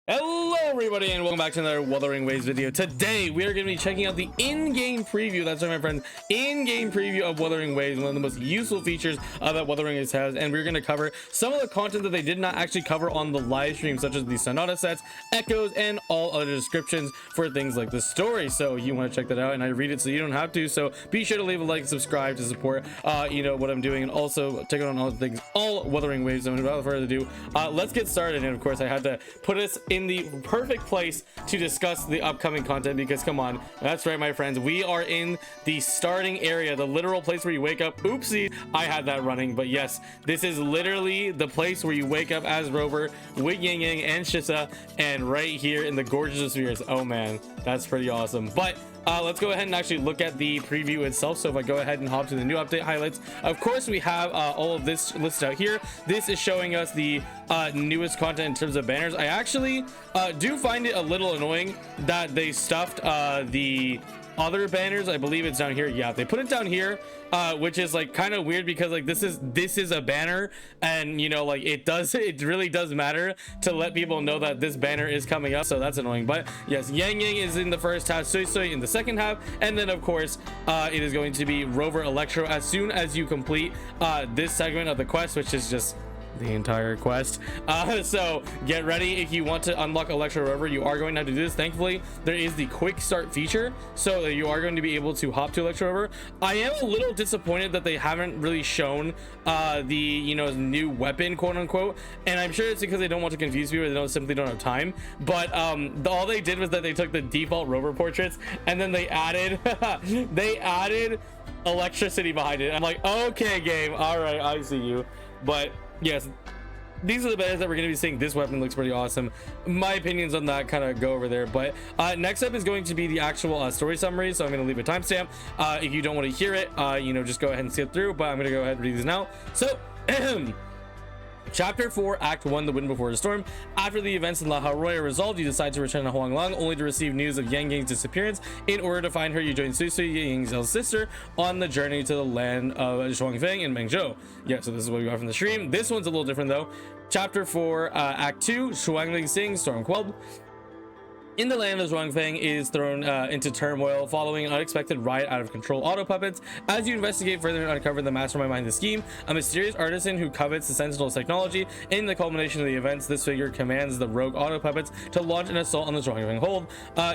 Hello everybody and welcome back to another Wuthering Waves video. Today we are going to be checking out the in-game preview. That's right, my friends, in-game preview of Wuthering Waves, one of the most useful features that Wuthering Waves has, and we're going to cover some of the content that they did not actually cover on the live stream, such as the Sonata sets, echoes, and all other descriptions for things like the story. So you want to check that out, and I read it so you don't have to, so be sure to leave a like and subscribe to support what I'm doing, and also check out on all the things, all Wuthering Waves. And without further ado, let's get started. And of course I had to put us in the perfect place to discuss the upcoming content, because come on, that's right, my friends, we are in the starting area, the literal place where you wake up. Oopsie, I had that running, but yes, this is literally the place where you wake up as Rover with Yang Yang and Shisa, and right here in the gorgeous of spheres. Oh man, that's pretty awesome. But let's go ahead and actually look at the preview itself. So if I go ahead and hop to the new update highlights, of course we have all of this listed out here. This is showing us the newest content in terms of banners. I actually do find it a little annoying that they stuffed the other banners. I believe it's down here. Yeah, they put it down here, which is like kind of weird, because like this is a banner, and you know, like it really does matter to let people know that this banner is coming up, so that's annoying. But yes, Yang Yang is in the first half, Suisui in the second half, and then of course it is going to be Rover Electro as soon as you complete this segment of the quest, which is just the entire quest. So get ready. If you want to unlock Electro Rover, you are going to have to do this. Thankfully there is the quick start feature, so that you are going to be able to hop to Electro Rover. I am a little disappointed that they haven't really shown the new weapon, quote unquote, and I'm sure it's because they don't want to confuse people, they simply don't have time. But all they did was that they took the default Rover portraits and then they added they added electricity behind it. I'm like, okay game, all right, I see you. But yes, these are the banners that we're going to be seeing. This weapon looks pretty awesome. My opinions on that kind of go over there. But next up is going to be the actual story summary, so I'm going to leave a timestamp. If you don't want to hear it, just go ahead and skip through, but I'm going to go ahead and read these now. So Chapter 4, Act 1, The Wind Before the Storm. After the events in Lahai-Roi are resolved, you decide to return to Huanglang, only to receive news of Yang Yang's disappearance. In order to find her, you join Suisui, Yang Yang's sister, on the journey to the land of Xuanfang in Mengzhou. Yeah, so this is what we got from the stream. This one's a little different though. Chapter 4, Act 2, Xuanling sings, Storm Quelled. In the land of Xuanfang is thrown into turmoil following an unexpected riot out of control auto puppets. As you investigate further and uncover the mastermind behind the scheme, a mysterious artisan who covets the Sentinel's technology. In the culmination of the events, this figure commands the rogue auto puppets to launch an assault on the Xuanfang hold.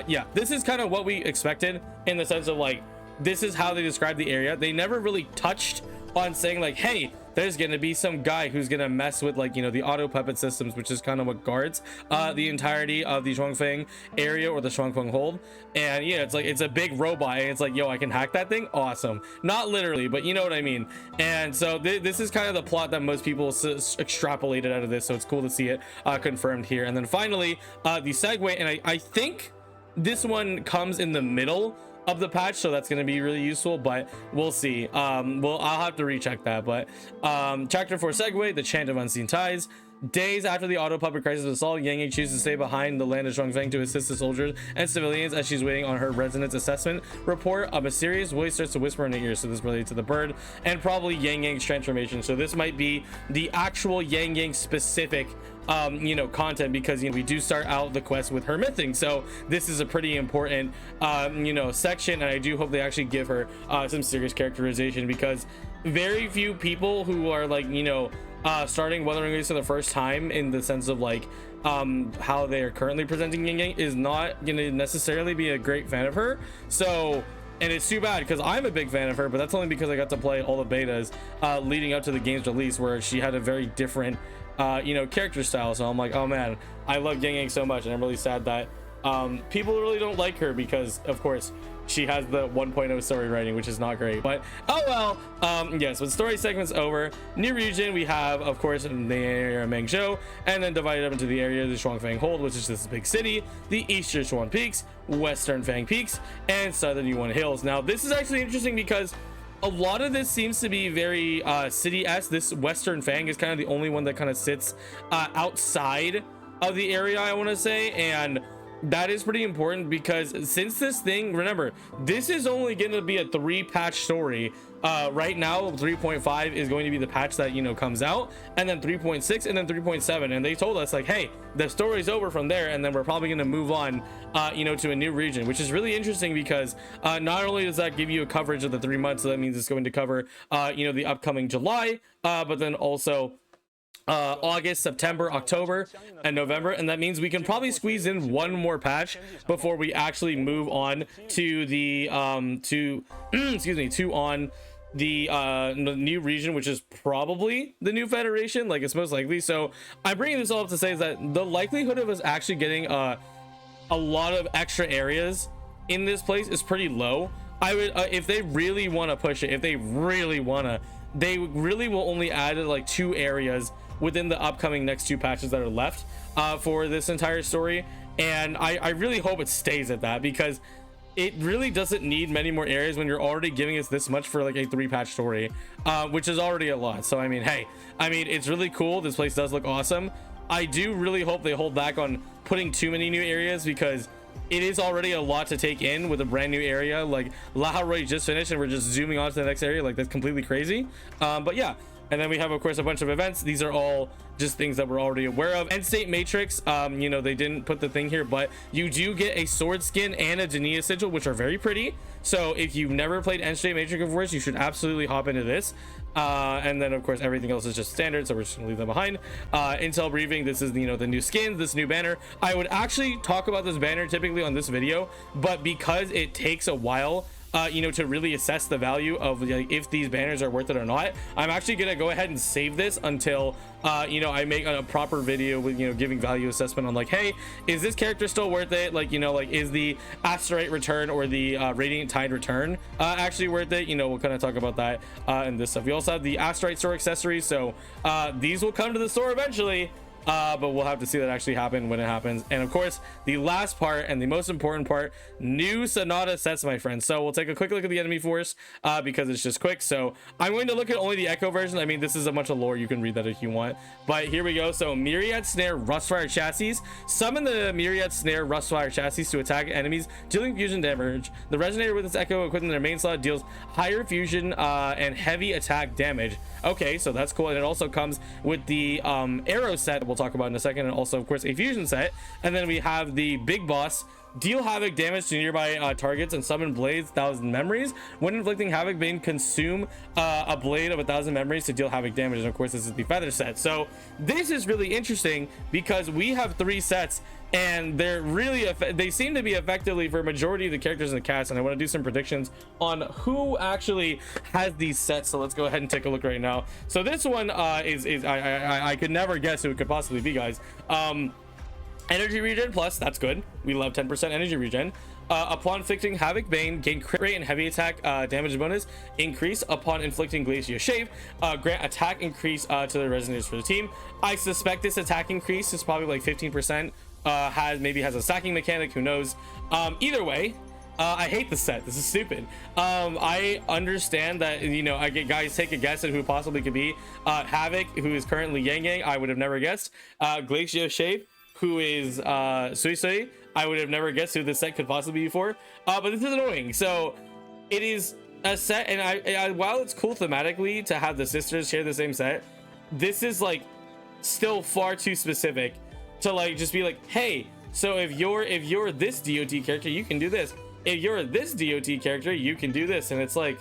Yeah, this is kind of what we expected, in the sense of like, this is how they describe the area. They never really touched on saying like, hey, there's gonna be some guy who's gonna mess with like the auto puppet systems, which is kind of what guards the entirety of the Xuanfang area or the Xuanfang hold. And yeah, it's like, it's a big robot, and it's like, yo, I can hack that thing, awesome. Not literally, but you know what I mean. And so this is kind of the plot that most people extrapolated out of this, so it's cool to see it confirmed here. And then finally the segue, and I think this one comes in the middle of the patch, so that's going to be really useful, but we'll see. I'll have to recheck that. But chapter 4 segue, The Chant of Unseen Ties. Days after the auto puppet crisis was solved, Yang Yang chooses to stay behind the land of Xuanfang to assist the soldiers and civilians as she's waiting on her resonance assessment report. A mysterious voice starts to whisper in her ear, so this relates to the bird and probably Yang Yang's transformation. So this might be the actual Yang Yang specific content, because we do start out the quest with her mything, so this is a pretty important section, and I do hope they actually give her some serious characterization, because very few people who are like starting Wuthering Waves for the first time, in the sense of like how they are currently presenting Yang Yang, is not gonna necessarily be a great fan of her. So, and it's too bad, because I'm a big fan of her, but that's only because I got to play all the betas leading up to the game's release, where she had a very different character style. So I'm like, oh man, I love Yang Yang so much, and I'm really sad that people really don't like her, because of course she has the 1.0 story writing, which is not great. But oh well. Yes, with story segments over, new region, we have of course the area of Mengzhou, and then divided up into the area of the Xuanfang hold, which is this big city, the Eastern Xuan Peaks, Western Fang Peaks, and Southern Yuan Hills. Now this is actually interesting, because a lot of this seems to be very city-esque. This Western Fang is kind of the only one that kind of sits outside of the area, I want to say, and That is pretty important, because since this thing, remember, this is only going to be a 3-patch story. Right now 3.5 is going to be the patch that, you know, comes out, and then 3.6 and then 3.7, and they told us like, hey, the story's over from there, and then we're probably going to move on, you know, to a new region, which is really interesting, because not only does that give you a coverage of the 3 months, so that means it's going to cover you know, the upcoming July, but then also August, September, October, and November, and that means we can probably squeeze in one more patch before we actually move on to the excuse me, the new region, which is probably the new federation. Like, it's most likely. So I'm bringing this all up to say is that the likelihood of us actually getting a lot of extra areas in this place is pretty low. I would if they really want to push it, if they really want to, they really will only add like 2 areas within the upcoming next 2 patches that are left for this entire story, and I really hope it stays at that, because it really doesn't need many more areas when you're already giving us this much for like a 3-patch story, which is already a lot. So I mean, hey, I mean, it's really cool. This place does look awesome. I do really hope they hold back on putting too many new areas, because it is already a lot to take in with a brand new area. Like, Lahai-Roi just finished and we're just zooming on to the next area. Like, that's completely crazy. But yeah, and then we have, of course, a bunch of events. These are all just things that we're already aware of. End State Matrix, you know, they didn't put the thing here, but you do get a sword skin and a Dania sigil, which are very pretty. So if you've never played End State Matrix before, you should absolutely hop into this. And then, of course, everything else is just standard, so we're just gonna leave them behind. Intel briefing, this is, you know, the new skins, this new banner. I would actually talk about this banner typically on this video, but because it takes a while, you know, to really assess the value of like, if these banners are worth it or not, I'm actually gonna go ahead and save this until you know, I make a proper video with, you know, giving value assessment on like, hey, is this character still worth it? Like, you know, like, is the Asterite return or the Radiant Tide return actually worth it? You know, we'll kind of talk about that and this stuff. We also have the Asterite store accessories, so these will come to the store eventually. But we'll have to see that actually happen when it happens. And of course, the last part and the most important part, new Sonata sets, my friends. So we'll take a quick look at the enemy force because it's just quick. So I'm going to look at only the Echo version. I mean, this is a bunch of lore, you can read that if you want, but here we go. So Myriad Snare Rustfire Chassis, summon the Myriad Snare Rustfire Chassis to attack enemies dealing fusion damage. The Resonator with its Echo equipped in their main slot deals higher fusion and heavy attack damage. Okay, so that's cool. And it also comes with the arrow set we'll talk about in a second, and also of course a fusion set. And then we have the big boss, deal havoc damage to nearby targets and summon blades 1,000 memories. When inflicting havoc, Bane consume a blade of 1,000 memories to deal havoc damage. And of course this is the feather set. So this is really interesting because we have 3 sets, and they're really they seem to be effectively for a majority of the characters in the cast. And I want to do some predictions on who actually has these sets, so let's go ahead and take a look right now. So this one is I could never guess who it could possibly be, guys. Energy regen plus, that's good, we love 10% energy regen. Upon inflicting havoc, Bane gain crit rate and heavy attack damage bonus increase. Upon inflicting glacial shave, grant attack increase to the resonators for the team. I suspect this attack increase is probably like 15%. Maybe has a stacking mechanic, who knows. Either way, I hate the set. This is stupid. I understand that, you know, I get guys take a guess at who it possibly could be. Havoc, who is currently Yang Yang, I would have never guessed. Glacial Shave, who is Suisui, I would have never guessed who this set could possibly be for. But this is annoying. So it is a set, and I while it's cool thematically to have the sisters share the same set, this is like still far too specific to like just be like, hey, so if you're this DOT character, you can do this. If you're this DOT character, you can do this. And it's like,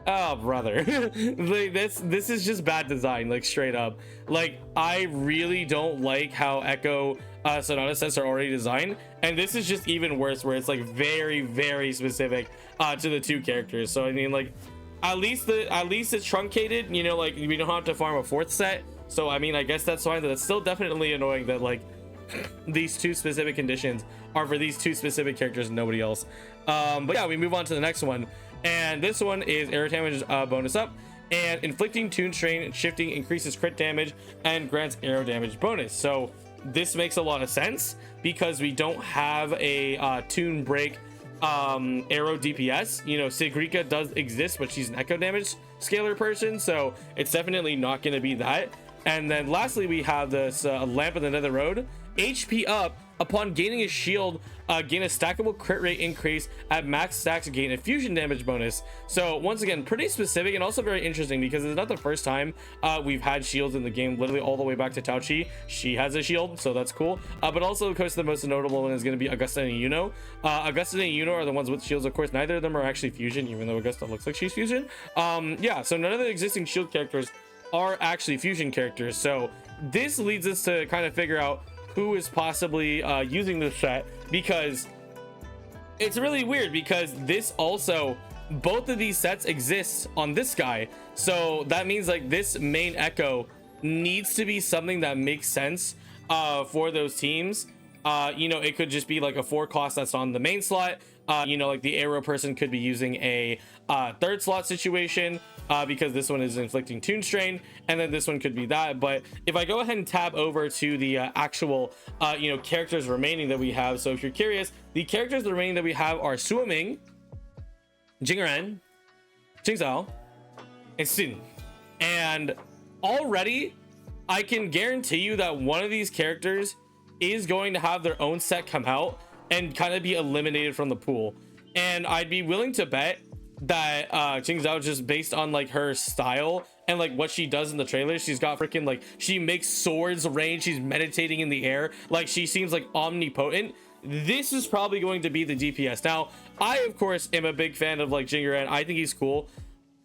oh brother, like this is just bad design, like straight up. Like, I really don't like how Echo Sonata sets are already designed, and this is just even worse, where it's like very, very specific to the 2 characters. So I mean, like, at least it's truncated, you know, like we don't have to farm a 4th set. So I mean, I guess that's fine, but it's still definitely annoying that like these 2 specific conditions are for these 2 specific characters and nobody else. But yeah, we move on to the next one, and this one is arrow damage bonus up, and inflicting tune strain and shifting increases crit damage and grants arrow damage bonus. So this makes a lot of sense because we don't have a tune break arrow DPS. You know, Sigrika does exist, but she's an echo damage scalar person, so it's definitely not going to be that. And then lastly, we have this Lamp of the Nether Road. HP up upon gaining a shield, gain a stackable crit rate increase at max stacks, gain a fusion damage bonus. So once again, pretty specific and also very interesting, because it's not the first time we've had shields in the game. Literally all the way back to Tao Chi, she has a shield, so that's cool. But also, of course, the most notable one is going to be Augusta and Yuno. Augusta and Yuno are the ones with shields. Of course, neither of them are actually fusion, even though Augusta looks like she's fusion. Yeah, so none of the existing shield characters are actually fusion characters. So this leads us to kind of figure out who is possibly using this set, because it's really weird, because this also, both of these sets exist on this guy. So that means like this main echo needs to be something that makes sense for those teams. You know, it could just be like a 4 cost that's on the main slot. You know, like the arrow person could be using a 3rd slot situation, because this one is inflicting Toon Strain, and then this one could be that. But if I go ahead and tab over to the actual you know, characters remaining that we have, so if you're curious, the characters remaining that we have are Suoming Jingran, Qingxiao, and Hsin. And already I can guarantee you that one of these characters is going to have their own set come out and kind of be eliminated from the pool. And I'd be willing to bet that Qingxiao, just based on like her style and like what she does in the trailer, she's got freaking like, she makes swords rain, she's meditating in the air, like she seems like omnipotent. This is probably going to be the DPS. Now I of course am a big fan of like Jingran. I think he's cool.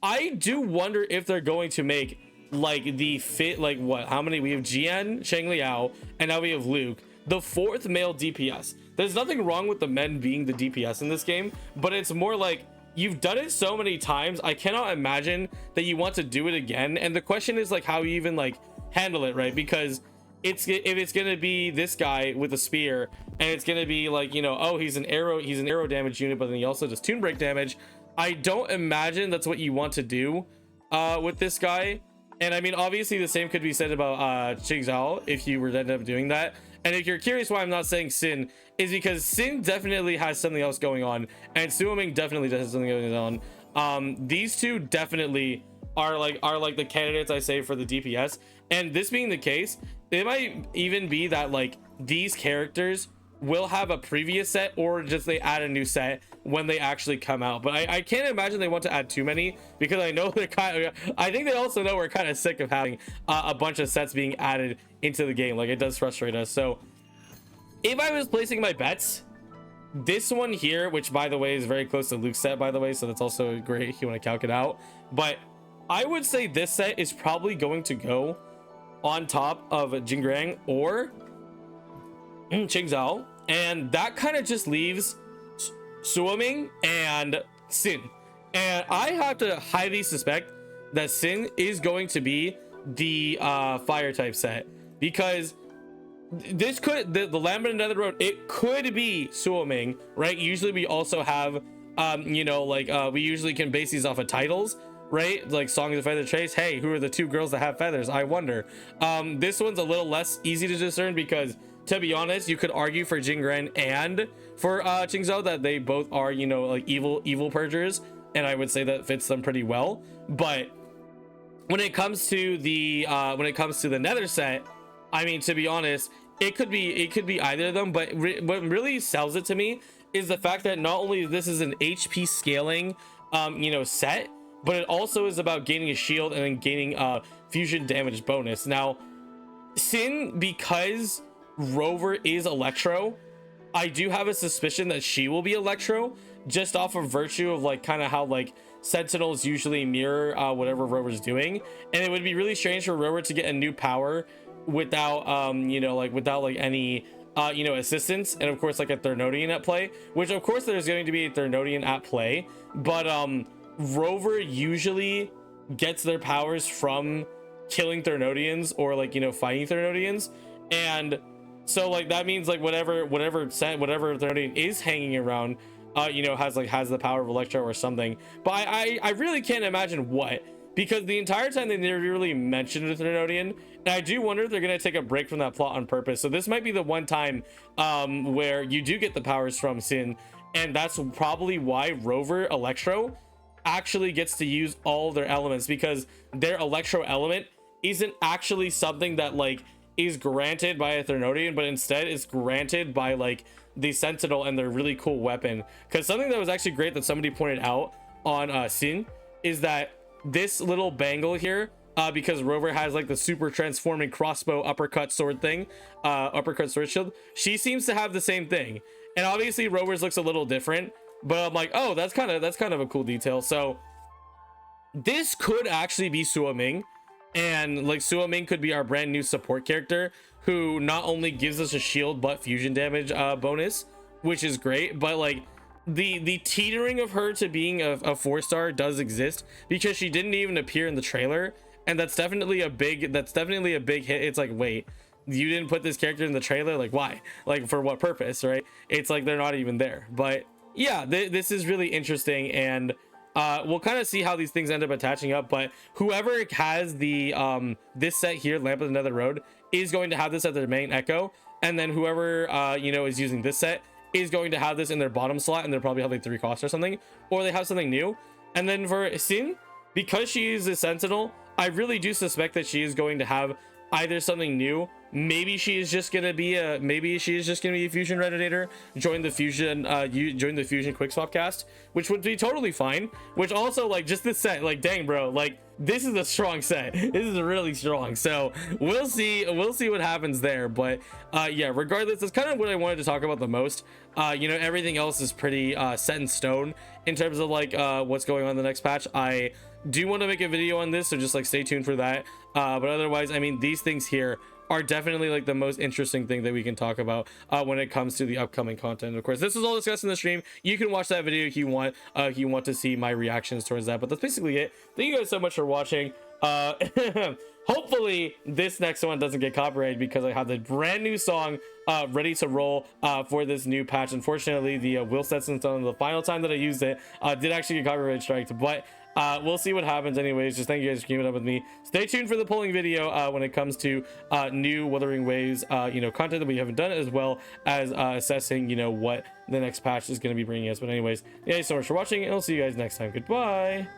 I do wonder if they're going to make like the fit, like what, how many we have? Jian, Shang Liao, and now we have Luke, the 4th male DPS. There's nothing wrong with the men being the DPS in this game, but it's more like, you've done it so many times, I cannot imagine that you want to do it again. And the question is like how you even like handle it, right? Because if it's gonna be this guy with a spear, and it's gonna be like, you know, oh, he's an arrow damage unit, but then he also does toon break damage, I don't imagine that's what you want to do with this guy. And I mean, obviously the same could be said about Qingxiao if you were to end up doing that. And if you're curious why I'm not saying Hsin, is because Hsin definitely has something else going on, and Suoming definitely has something going on. These two definitely are like the candidates I say for the DPS. And this being the case, it might even be that like these characters will have a previous set, or just they add a new set when they actually come out. But I can't imagine they want to add too many, because I know they're kind of, I think they also know we're kind of sick of having a bunch of sets being added into the game. Like, it does frustrate us. So if I was placing my bets, this one here, which by the way is very close to Luke's set, by the way, so that's also great if you want to calc it out, but I would say this set is probably going to go on top of Jingran or Qingxiao, and that kind of just leaves Suoming and Hsin. And I have to highly suspect that Hsin is going to be the fire type set, because this could, the Lambent and Nether Road, it could be Suoming, right? Usually we also have you know, like we usually can base these off of titles, right? Like Songs of Feather Chase. Hey, who are the 2 girls that have feathers? I wonder. This one's a little less easy to discern, because to be honest, you could argue for Jingran and for Qingxiao that they both are, you know, like evil purgers, and I would say that fits them pretty well. But when it comes to the Nether set, I mean, to be honest, it could be either of them. But what really sells it to me is the fact that not only this is an HP scaling you know, set, but it also is about gaining a shield and then gaining fusion damage bonus. Now Hsin, because Rover is Electro, I do have a suspicion that she will be Electro, just off of virtue of like kind of how like Sentinels usually mirror whatever Rover's doing. And it would be really strange for Rover to get a new power without you know, like without like any you know, assistance, and of course like a Thernodian at play, which of course there's going to be a Thernodian at play, but Rover usually gets their powers from killing Thernodians or like, you know, fighting Thernodians. And so like that means like whatever Thernodian is hanging around you know, has the power of Electro or something. But I really can't imagine what, because the entire time they never really mentioned a Thernodian, and I do wonder if they're going to take a break from that plot on purpose. So this might be the one time where you do get the powers from Hsin, and that's probably why Rover Electro actually gets to use all their elements, because their Electro element isn't actually something that like is granted by a Thernodian, but instead it's granted by like the Sentinel and their really cool weapon. Because something that was actually great that somebody pointed out on Hsin is that this little bangle here, because Rover has like the super transforming crossbow uppercut sword thing, uppercut sword shield, she seems to have the same thing. And obviously Rover's looks a little different, but I'm like, oh, that's kind of a cool detail. So this could actually be Suoming, and like Suoming could be our brand new support character who not only gives us a shield but fusion damage bonus, which is great. But like the teetering of her to being a 4-star does exist because she didn't even appear in the trailer, and that's definitely a big hit. It's like, wait, you didn't put this character in the trailer? Like, why? Like, for what purpose? Right? It's like they're not even there. But yeah, this is really interesting, and we'll kind of see how these things end up attaching up. But whoever has the this set here, Lamp of the Nether Road, is going to have this at their main echo, and then whoever you know, is using this set is going to have this in their bottom slot, and they'll probably have like 3 costs or something, or they have something new. And then for Hsin, because she is a Sentinel, I really do suspect that she is going to have either something new. Maybe she is just gonna be a fusion resonator, join the fusion quick swap cast, which would be totally fine. Which also, like, just this set, like, dang bro, like, this is a strong set. This is really strong. So we'll see what happens there. But yeah, regardless, that's kind of what I wanted to talk about the most. You know, everything else is pretty set in stone in terms of like what's going on in the next patch. I do want to make a video on this, so just like stay tuned for that. But otherwise, I mean, these things here are definitely like the most interesting thing that we can talk about when it comes to the upcoming content. Of course, this is all discussed in the stream. You can watch that video if you want to see my reactions towards that. But that's basically it. Thank you guys so much for watching. Hopefully this next one doesn't get copyrighted, because I have the brand new song ready to roll for this new patch. Unfortunately, the Will Stetson song, the final time that I used it, did actually get copyright striked, but we'll see what happens anyways. Just thank you guys for keeping up with me. Stay tuned for the polling video when it comes to new Wuthering Waves you know, content that we haven't done, as well as assessing, you know, what the next patch is going to be bringing us. But anyways, thank you so much for watching, and I'll see you guys next time. Goodbye.